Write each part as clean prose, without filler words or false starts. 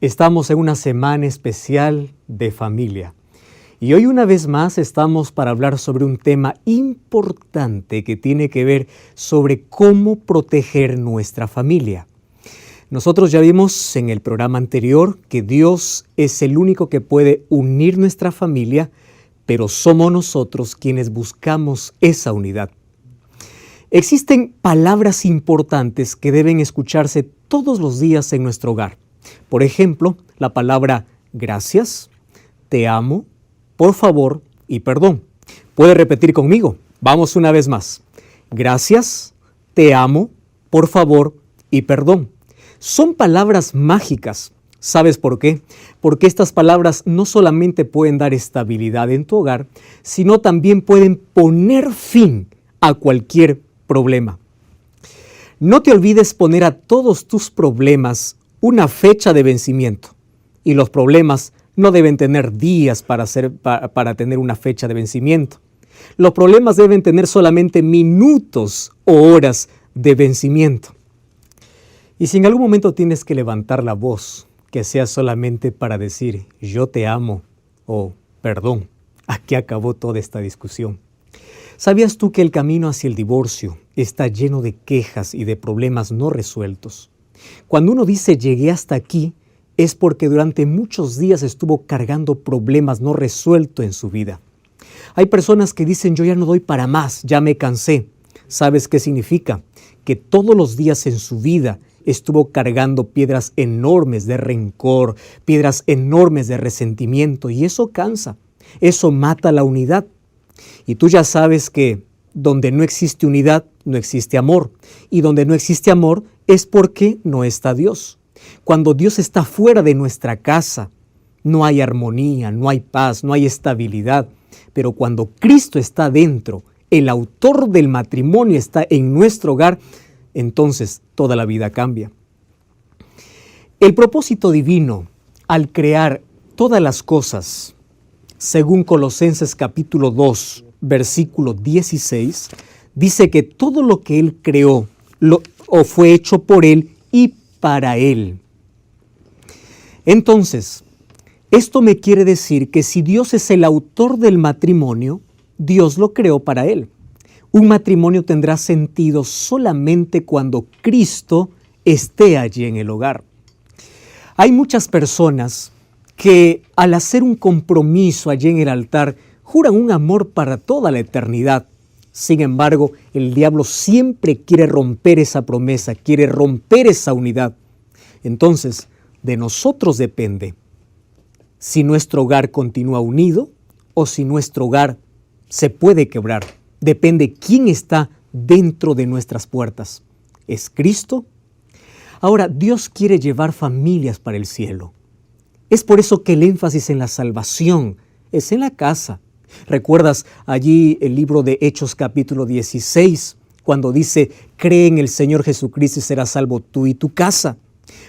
Estamos en una semana especial de familia y hoy una vez más estamos para hablar sobre un tema importante que tiene que ver sobre cómo proteger nuestra familia. Nosotros ya vimos en el programa anterior que Dios es el único que puede unir nuestra familia, pero somos nosotros quienes buscamos esa unidad. Existen palabras importantes que deben escucharse todos los días en nuestro hogar. Por ejemplo, la palabra gracias, te amo, por favor y perdón. ¿Puede repetir conmigo? Vamos una vez más. Gracias, te amo, por favor y perdón. Son palabras mágicas. ¿Sabes por qué? Porque estas palabras no solamente pueden dar estabilidad en tu hogar, sino también pueden poner fin a cualquier problema. No te olvides poner a todos tus problemas una fecha de vencimiento. Y los problemas no deben tener días para tener una fecha de vencimiento. Los problemas deben tener solamente minutos o horas de vencimiento. Y si en algún momento tienes que levantar la voz, que sea solamente para decir yo te amo o perdón, aquí acabó toda esta discusión. ¿Sabías tú que el camino hacia el divorcio está lleno de quejas y de problemas no resueltos? Cuando uno dice llegué hasta aquí, es porque durante muchos días estuvo cargando problemas no resueltos en su vida. Hay personas que dicen yo ya no doy para más, ya me cansé. ¿Sabes qué significa? Que todos los días en su vida estuvo cargando piedras enormes de rencor, piedras enormes de resentimiento, y eso cansa, eso mata la unidad. Y tú ya sabes que donde no existe unidad, no existe amor. Y donde no existe amor es porque no está Dios. Cuando Dios está fuera de nuestra casa, no hay armonía, no hay paz, no hay estabilidad. Pero cuando Cristo está dentro, el autor del matrimonio está en nuestro hogar, entonces toda la vida cambia. El propósito divino al crear todas las cosas, según Colosenses capítulo 2, versículo 16, dice que todo lo que Él creó fue hecho por Él y para Él. Entonces, esto me quiere decir que si Dios es el autor del matrimonio, Dios lo creó para Él. Un matrimonio tendrá sentido solamente cuando Cristo esté allí en el hogar. Hay muchas personas que al hacer un compromiso allí en el altar, juran un amor para toda la eternidad. Sin embargo, el diablo siempre quiere romper esa promesa, quiere romper esa unidad. Entonces, de nosotros depende si nuestro hogar continúa unido o si nuestro hogar se puede quebrar. Depende quién está dentro de nuestras puertas. ¿Es Cristo? Ahora, Dios quiere llevar familias para el cielo. Es por eso que el énfasis en la salvación es en la casa. ¿Recuerdas allí el libro de Hechos capítulo 16, cuando dice, cree en el Señor Jesucristo y serás salvo tú y tu casa?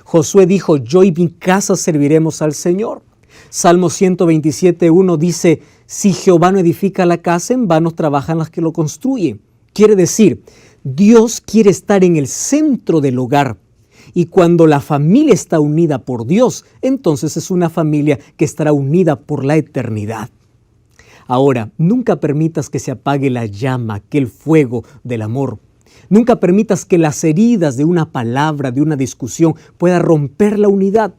Josué dijo, yo y mi casa serviremos al Señor. Salmo 127:1 dice, si Jehová no edifica la casa, en vano trabajan las que lo construyen. Quiere decir, Dios quiere estar en el centro del hogar. Y cuando la familia está unida por Dios, entonces es una familia que estará unida por la eternidad. Ahora, nunca permitas que se apague la llama, aquel fuego del amor. Nunca permitas que las heridas de una palabra, de una discusión, pueda romper la unidad.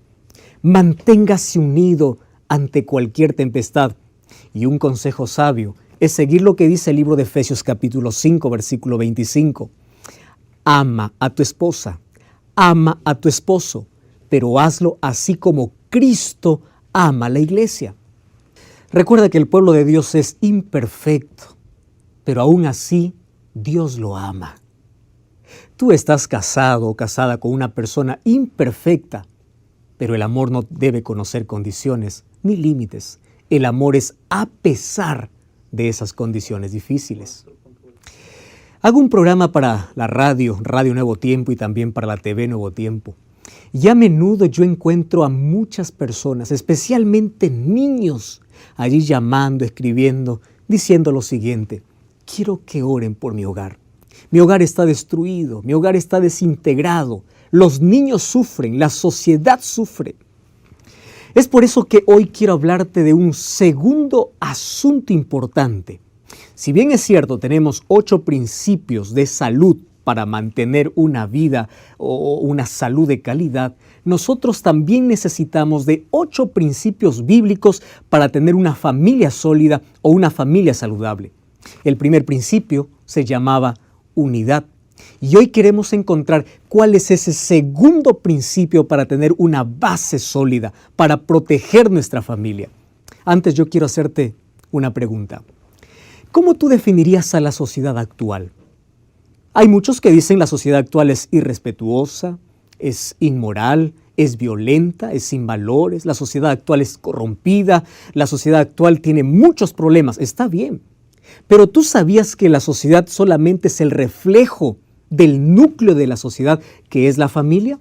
Manténgase unido ante cualquier tempestad. Y un consejo sabio es seguir lo que dice el libro de Efesios capítulo 5, versículo 25. Ama a tu esposa, ama a tu esposo, pero hazlo así como Cristo ama a la iglesia. Recuerda que el pueblo de Dios es imperfecto, pero aún así Dios lo ama. Tú estás casado o casada con una persona imperfecta, pero el amor no debe conocer condiciones ni límites. El amor es a pesar de esas condiciones difíciles. Hago un programa para la Radio Nuevo Tiempo y también para la TV Nuevo Tiempo. Y a menudo yo encuentro a muchas personas, especialmente niños, allí llamando, escribiendo, diciendo lo siguiente: quiero que oren por mi hogar. Mi hogar está destruido, mi hogar está desintegrado. Los niños sufren, la sociedad sufre. Es por eso que hoy quiero hablarte de un segundo asunto importante. Si bien es cierto, tenemos 8 principios de salud para mantener una vida o una salud de calidad, nosotros también necesitamos de 8 principios bíblicos para tener una familia sólida o una familia saludable. El primer principio se llamaba unidad. Y hoy queremos encontrar cuál es ese segundo principio para tener una base sólida, para proteger nuestra familia. Antes yo quiero hacerte una pregunta. ¿Cómo tú definirías a la sociedad actual? Hay muchos que dicen la sociedad actual es irrespetuosa, es inmoral, es violenta, es sin valores, la sociedad actual es corrompida, la sociedad actual tiene muchos problemas. Está bien, pero ¿tú sabías que la sociedad solamente es el reflejo del núcleo de la sociedad, que es la familia?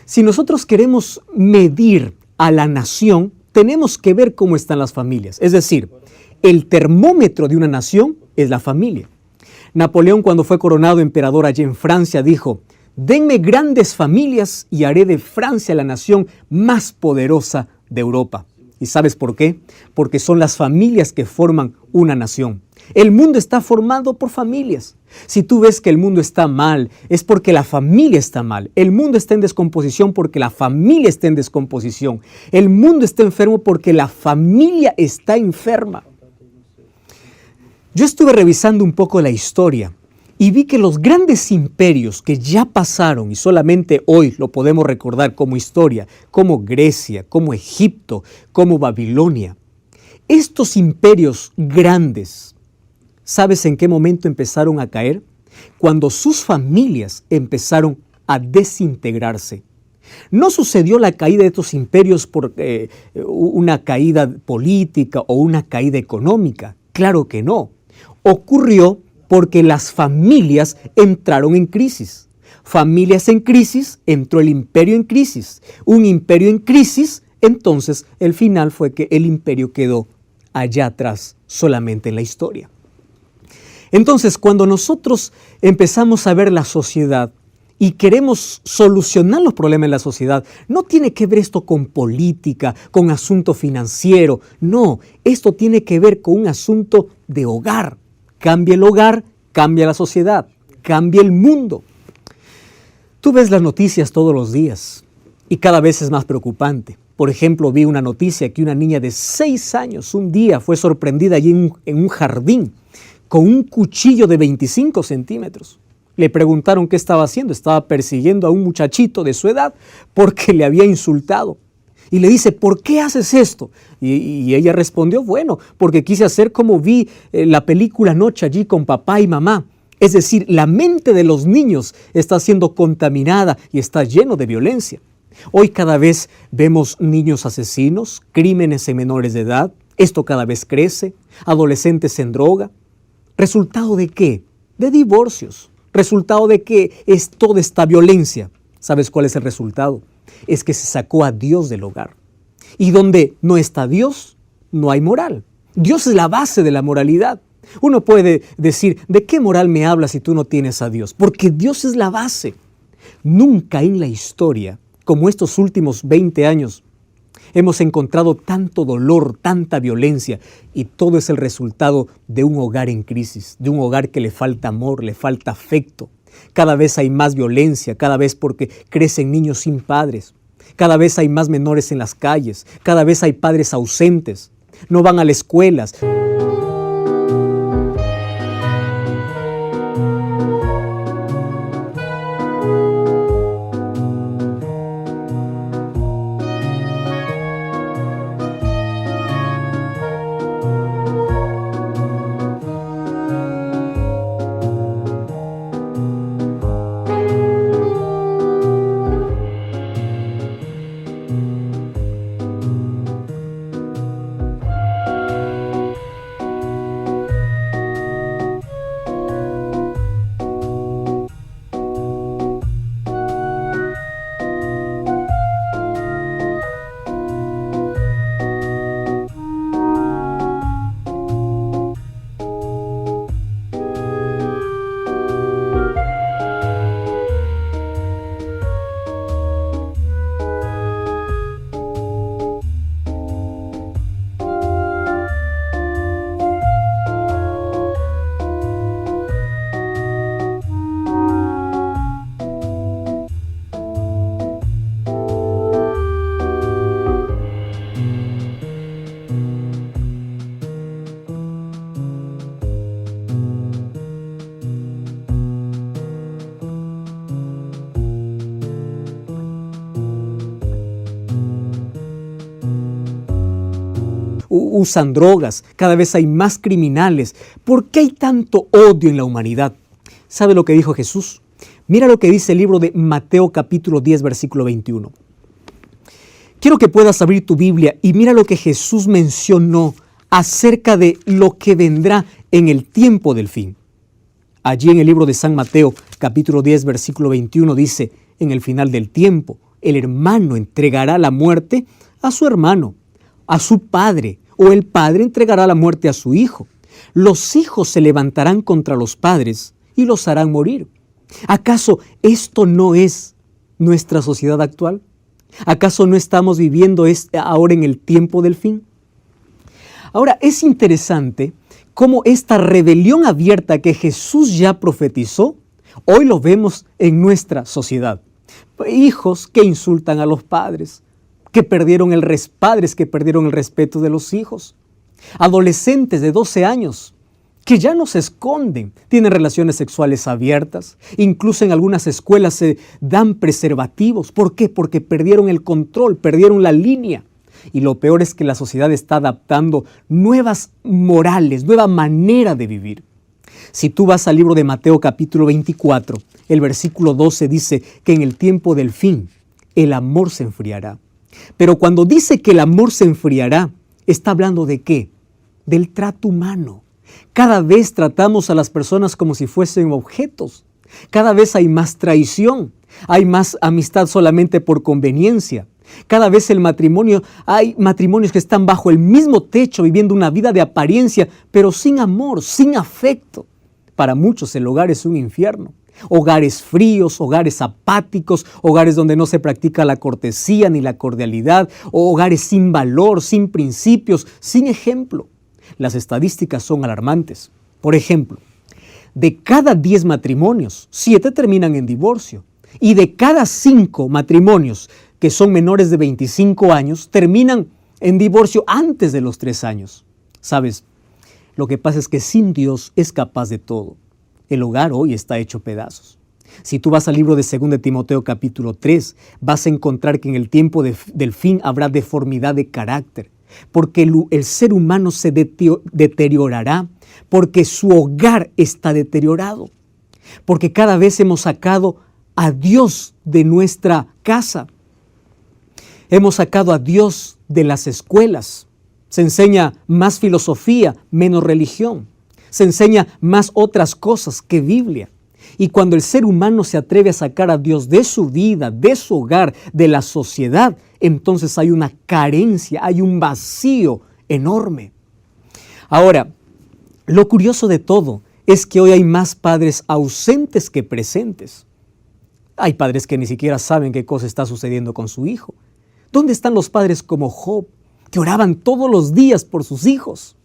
Si nosotros queremos medir a la nación, tenemos que ver cómo están las familias. Es decir, el termómetro de una nación es la familia. Napoleón, cuando fue coronado emperador allí en Francia, dijo: denme grandes familias y haré de Francia la nación más poderosa de Europa. ¿Y sabes por qué? Porque son las familias que forman una nación. El mundo está formado por familias. Si tú ves que el mundo está mal, es porque la familia está mal. El mundo está en descomposición porque la familia está en descomposición. El mundo está enfermo porque la familia está enferma. Yo estuve revisando un poco la historia y vi que los grandes imperios que ya pasaron y solamente hoy lo podemos recordar como historia, como Grecia, como Egipto, como Babilonia, estos imperios grandes, ¿sabes en qué momento empezaron a caer? Cuando sus familias empezaron a desintegrarse. No sucedió la caída de estos imperios por una caída política o una caída económica. Claro que no. Ocurrió porque las familias entraron en crisis. Familias en crisis, entró el imperio en crisis. Un imperio en crisis, entonces el final fue que el imperio quedó allá atrás, solamente en la historia. Entonces, cuando nosotros empezamos a ver la sociedad y queremos solucionar los problemas de la sociedad, no tiene que ver esto con política, con asunto financiero. No, esto tiene que ver con un asunto de hogar. Cambia el hogar, cambia la sociedad, cambia el mundo. Tú ves las noticias todos los días y cada vez es más preocupante. Por ejemplo, vi una noticia que una niña de 6 años un día fue sorprendida allí en un jardín con un cuchillo de 25 centímetros. Le preguntaron qué estaba haciendo. Estaba persiguiendo a un muchachito de su edad porque le había insultado. Y le dice: ¿por qué haces esto? Y ella respondió: bueno, porque quise hacer como vi la película anoche allí con papá y mamá. Es decir, la mente de los niños está siendo contaminada y está lleno de violencia. Hoy cada vez vemos niños asesinos, crímenes en menores de edad. Esto cada vez crece. Adolescentes en droga. ¿Resultado de qué? De divorcios. ¿Resultado de qué es toda esta violencia? ¿Sabes cuál es el resultado? Es que se sacó a Dios del hogar. Y donde no está Dios, no hay moral. Dios es la base de la moralidad. Uno puede decir: ¿de qué moral me hablas si tú no tienes a Dios? Porque Dios es la base. Nunca en la historia, como estos últimos 20 años, hemos encontrado tanto dolor, tanta violencia, y todo es el resultado de un hogar en crisis, de un hogar que le falta amor, le falta afecto. Cada vez hay más violencia, cada vez porque crecen niños sin padres. Cada vez hay más menores en las calles, cada vez hay padres ausentes, no van a las escuelas. usan drogas, cada vez hay más criminales. ¿Por qué hay tanto odio en la humanidad? ¿Sabe lo que dijo Jesús? Mira lo que dice el libro de Mateo capítulo 10, versículo 21. Quiero que puedas abrir tu Biblia y mira lo que Jesús mencionó acerca de lo que vendrá en el tiempo del fin. Allí en el libro de San Mateo, capítulo 10, versículo 21, dice, en el final del tiempo, el hermano entregará la muerte a su hermano, a su padre, o el padre entregará la muerte a su hijo. Los hijos se levantarán contra los padres y los harán morir. ¿Acaso esto no es nuestra sociedad actual? ¿Acaso no estamos viviendo ahora en el tiempo del fin? Ahora, es interesante cómo esta rebelión abierta que Jesús ya profetizó, hoy lo vemos en nuestra sociedad. Hijos que insultan a los padres, padres que perdieron el respeto de los hijos. Adolescentes de 12 años que ya no se esconden, tienen relaciones sexuales abiertas. Incluso en algunas escuelas se dan preservativos. ¿Por qué? Porque perdieron el control, perdieron la línea. Y lo peor es que la sociedad está adaptando nuevas morales, nueva manera de vivir. Si tú vas al libro de Mateo capítulo 24, el versículo 12 dice que en el tiempo del fin el amor se enfriará. Pero cuando dice que el amor se enfriará, está hablando ¿de qué? Del trato humano. Cada vez tratamos a las personas como si fuesen objetos. Cada vez hay más traición, hay más amistad solamente por conveniencia. Cada vez hay matrimonios que están bajo el mismo techo viviendo una vida de apariencia, pero sin amor, sin afecto. Para muchos el hogar es un infierno. Hogares fríos, hogares apáticos, hogares donde no se practica la cortesía ni la cordialidad, hogares sin valor, sin principios, sin ejemplo. Las estadísticas son alarmantes. Por ejemplo, de cada 10 matrimonios, 7 terminan en divorcio. Y de cada 5 matrimonios que son menores de 25 años, terminan en divorcio antes de los 3 años. ¿Sabes? Lo que pasa es que sin Dios es capaz de todo. El hogar hoy está hecho pedazos. Si tú vas al libro de 2 Timoteo capítulo 3, vas a encontrar que en el tiempo del fin habrá deformidad de carácter, porque el ser humano se deteriorará, porque su hogar está deteriorado, porque cada vez hemos sacado a Dios de nuestra casa. Hemos sacado a Dios de las escuelas. Se enseña más filosofía, menos religión. Se enseña más otras cosas que Biblia. Y cuando el ser humano se atreve a sacar a Dios de su vida, de su hogar, de la sociedad, entonces hay una carencia, hay un vacío enorme. Ahora, lo curioso de todo es que hoy hay más padres ausentes que presentes. Hay padres que ni siquiera saben qué cosa está sucediendo con su hijo. ¿Dónde están los padres como Job, que oraban todos los días por sus hijos?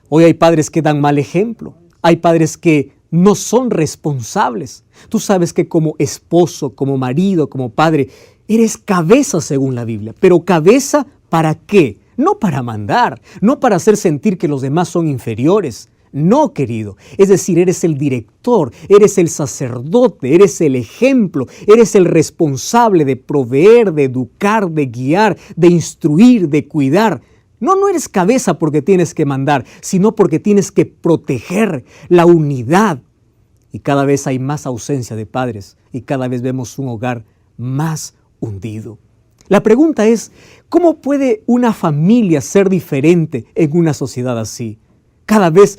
Hoy hay padres que dan mal ejemplo. Hay padres que no son responsables. Tú sabes que como esposo, como marido, como padre, eres cabeza según la Biblia. Pero cabeza ¿para qué? No para mandar, no para hacer sentir que los demás son inferiores. No, querido. Es decir, eres el director, eres el sacerdote, eres el ejemplo, eres el responsable de proveer, de educar, de guiar, de instruir, de cuidar. No eres cabeza porque tienes que mandar, sino porque tienes que proteger la unidad. Y cada vez hay más ausencia de padres y cada vez vemos un hogar más hundido. La pregunta es, ¿cómo puede una familia ser diferente en una sociedad así? Cada vez...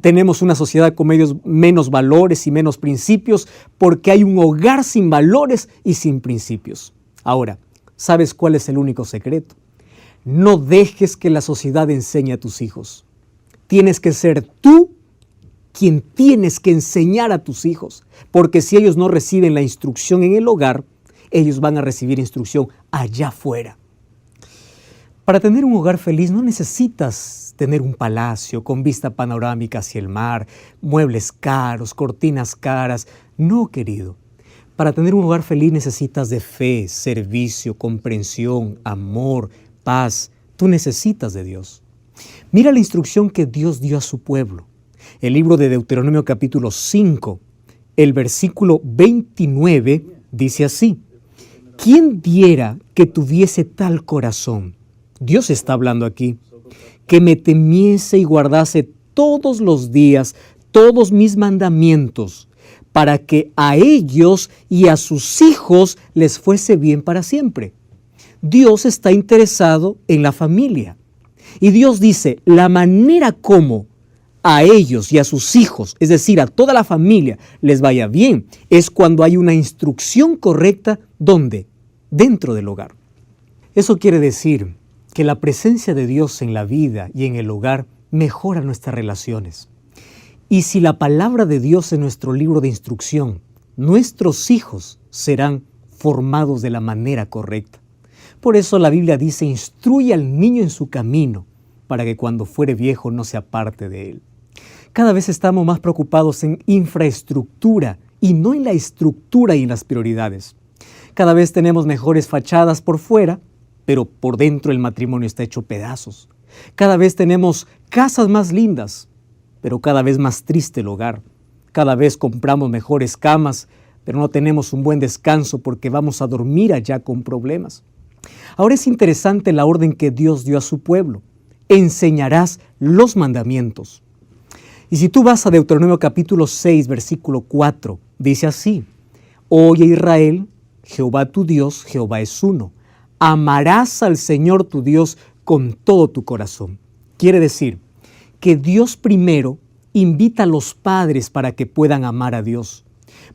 Tenemos una sociedad con menos valores y menos principios porque hay un hogar sin valores y sin principios. Ahora, ¿sabes cuál es el único secreto? No dejes que la sociedad enseñe a tus hijos. Tienes que ser tú quien tienes que enseñar a tus hijos, porque si ellos no reciben la instrucción en el hogar, ellos van a recibir instrucción allá afuera. Para tener un hogar feliz no necesitas tener un palacio con vista panorámica hacia el mar, muebles caros, cortinas caras. No, querido. Para tener un hogar feliz necesitas de fe, servicio, comprensión, amor, paz. Tú necesitas de Dios. Mira la instrucción que Dios dio a su pueblo. El libro de Deuteronomio capítulo 5, el versículo 29 dice así: ¿quién diera que tuviese tal corazón? Dios está hablando aquí. Que me temiese y guardase todos los días todos mis mandamientos, para que a ellos y a sus hijos les fuese bien para siempre. Dios está interesado en la familia. Y Dios dice, la manera como a ellos y a sus hijos, es decir, a toda la familia, les vaya bien, es cuando hay una instrucción correcta. ¿Dónde? Dentro del hogar. Eso quiere decir que la presencia de Dios en la vida y en el hogar mejora nuestras relaciones. Y si la palabra de Dios es nuestro libro de instrucción, nuestros hijos serán formados de la manera correcta. Por eso la Biblia dice, instruye al niño en su camino, para que cuando fuere viejo no se aparte de él. Cada vez estamos más preocupados en infraestructura y no en la estructura y en las prioridades. Cada vez tenemos mejores fachadas por fuera, pero por dentro el matrimonio está hecho pedazos. Cada vez tenemos casas más lindas, pero cada vez más triste el hogar. Cada vez compramos mejores camas, pero no tenemos un buen descanso porque vamos a dormir allá con problemas. Ahora es interesante la orden que Dios dio a su pueblo. Enseñarás los mandamientos. Y si tú vas a Deuteronomio capítulo 6, versículo 4, dice así: Oye Israel, Jehová tu Dios, Jehová es uno. Amarás al Señor tu Dios con todo tu corazón. Quiere decir que Dios primero invita a los padres para que puedan amar a Dios,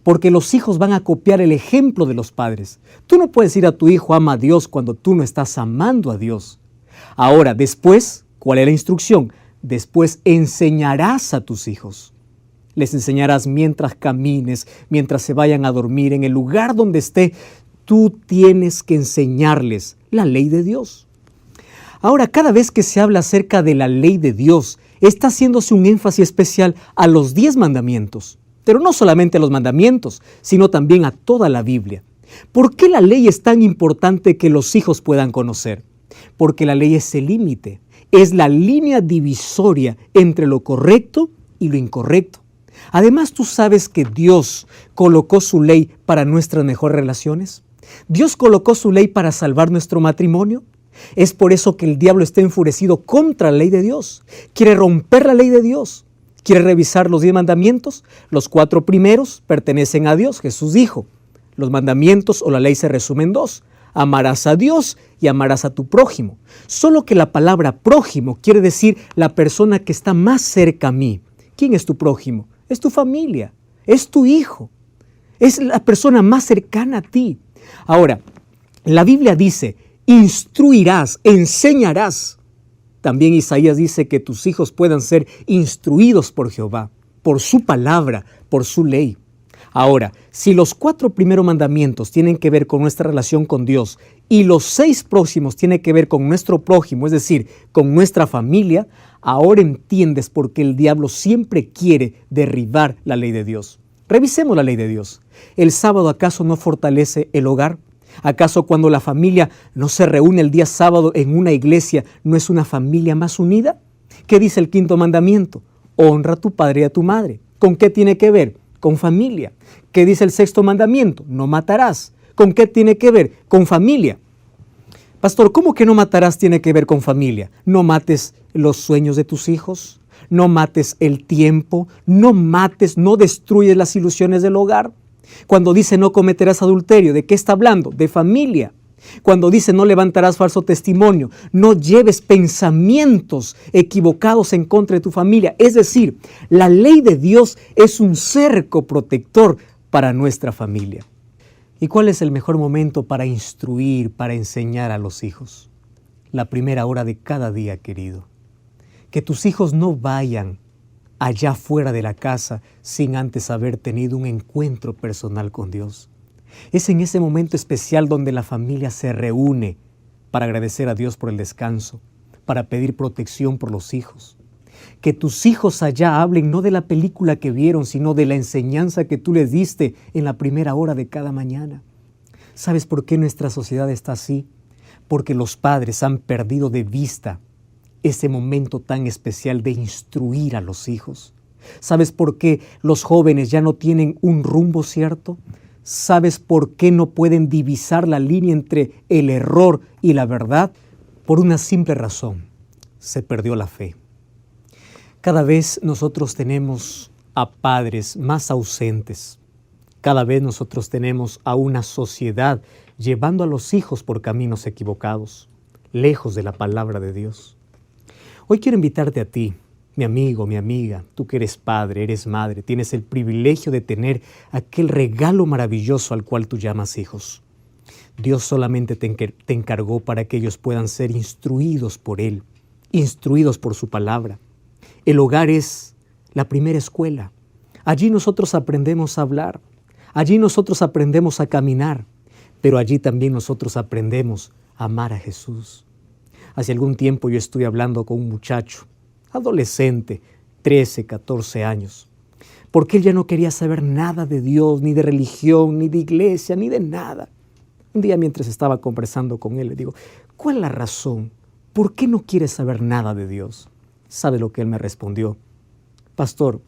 porque los hijos van a copiar el ejemplo de los padres. Tú no puedes decir a tu hijo ama a Dios cuando tú no estás amando a Dios. Ahora, después, ¿cuál es la instrucción? Después enseñarás a tus hijos. Les enseñarás mientras camines, mientras se vayan a dormir, en el lugar donde esté. Tú tienes que enseñarles la ley de Dios. Ahora, cada vez que se habla acerca de la ley de Dios, está haciéndose un énfasis especial a los 10 mandamientos. Pero no solamente a los mandamientos, sino también a toda la Biblia. ¿Por qué la ley es tan importante que los hijos puedan conocer? Porque la ley es el límite, es la línea divisoria entre lo correcto y lo incorrecto. Además, ¿tú sabes que Dios colocó su ley para nuestras mejores relaciones? Dios colocó su ley para salvar nuestro matrimonio. Es por eso que el diablo está enfurecido contra la ley de Dios. Quiere romper la ley de Dios. Quiere revisar los 10 mandamientos. Los 4 primeros pertenecen a Dios. Jesús dijo, los mandamientos o la ley se resumen en 2. Amarás a Dios y amarás a tu prójimo. Solo que la palabra prójimo quiere decir la persona que está más cerca a mí. ¿Quién es tu prójimo? Es tu familia, es tu hijo, es la persona más cercana a ti. Ahora, la Biblia dice, instruirás, enseñarás. También Isaías dice que tus hijos puedan ser instruidos por Jehová, por su palabra, por su ley. Ahora, si los 4 primeros mandamientos tienen que ver con nuestra relación con Dios y los 6 próximos tienen que ver con nuestro prójimo, es decir, con nuestra familia, ahora entiendes por qué el diablo siempre quiere derribar la ley de Dios. Revisemos la ley de Dios. ¿El sábado acaso no fortalece el hogar? ¿Acaso cuando la familia no se reúne el día sábado en una iglesia no es una familia más unida? ¿Qué dice el 5.º mandamiento? Honra a tu padre y a tu madre. ¿Con qué tiene que ver? Con familia. ¿Qué dice el 6.º mandamiento? No matarás. ¿Con qué tiene que ver? Con familia. Pastor, ¿cómo que no matarás tiene que ver con familia? No mates los sueños de tus hijos, no mates el tiempo, no destruyes las ilusiones del hogar. Cuando dice no cometerás adulterio, ¿de qué está hablando? De familia. Cuando dice no levantarás falso testimonio, no lleves pensamientos equivocados en contra de tu familia. Es decir, la ley de Dios es un cerco protector para nuestra familia. ¿Y cuál es el mejor momento para instruir, para enseñar a los hijos? La primera hora de cada día, querido. Que tus hijos no vayan allá fuera de la casa sin antes haber tenido un encuentro personal con Dios. Es en ese momento especial donde la familia se reúne para agradecer a Dios por el descanso, para pedir protección por los hijos. Que tus hijos allá hablen no de la película que vieron, sino de la enseñanza que tú les diste en la primera hora de cada mañana. ¿Sabes por qué nuestra sociedad está así? Porque los padres han perdido de vista ese momento tan especial de instruir a los hijos. ¿Sabes por qué los jóvenes ya no tienen un rumbo cierto? ¿Sabes por qué no pueden divisar la línea entre el error y la verdad? Por una simple razón: se perdió la fe. Cada vez nosotros tenemos a padres más ausentes. Cada vez nosotros tenemos a una sociedad llevando a los hijos por caminos equivocados, lejos de la palabra de Dios. Hoy quiero invitarte a ti, mi amigo, mi amiga, tú que eres padre, eres madre, tienes el privilegio de tener aquel regalo maravilloso al cual tú llamas hijos. Dios solamente te encargó para que ellos puedan ser instruidos por Él, instruidos por su palabra. El hogar es la primera escuela. Allí nosotros aprendemos a hablar, allí nosotros aprendemos a caminar, pero allí también nosotros aprendemos a amar a Jesús. Hace algún tiempo yo estuve hablando con un muchacho, adolescente, 13, 14 años, porque él ya no quería saber nada de Dios, ni de religión, ni de iglesia, ni de nada. Un día mientras estaba conversando con él, le digo, ¿cuál es la razón? ¿Por qué no quieres saber nada de Dios? ¿Sabe lo que él me respondió? Pastor,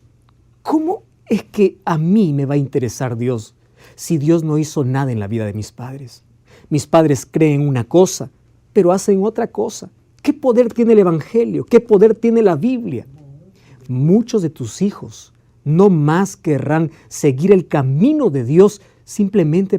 ¿cómo es que a mí me va a interesar Dios si Dios no hizo nada en la vida de mis padres? Mis padres creen una cosa, pero hacen otra cosa. ¿Qué poder tiene el Evangelio? ¿Qué poder tiene la Biblia? Muchos de tus hijos no más querrán seguir el camino de Dios simplemente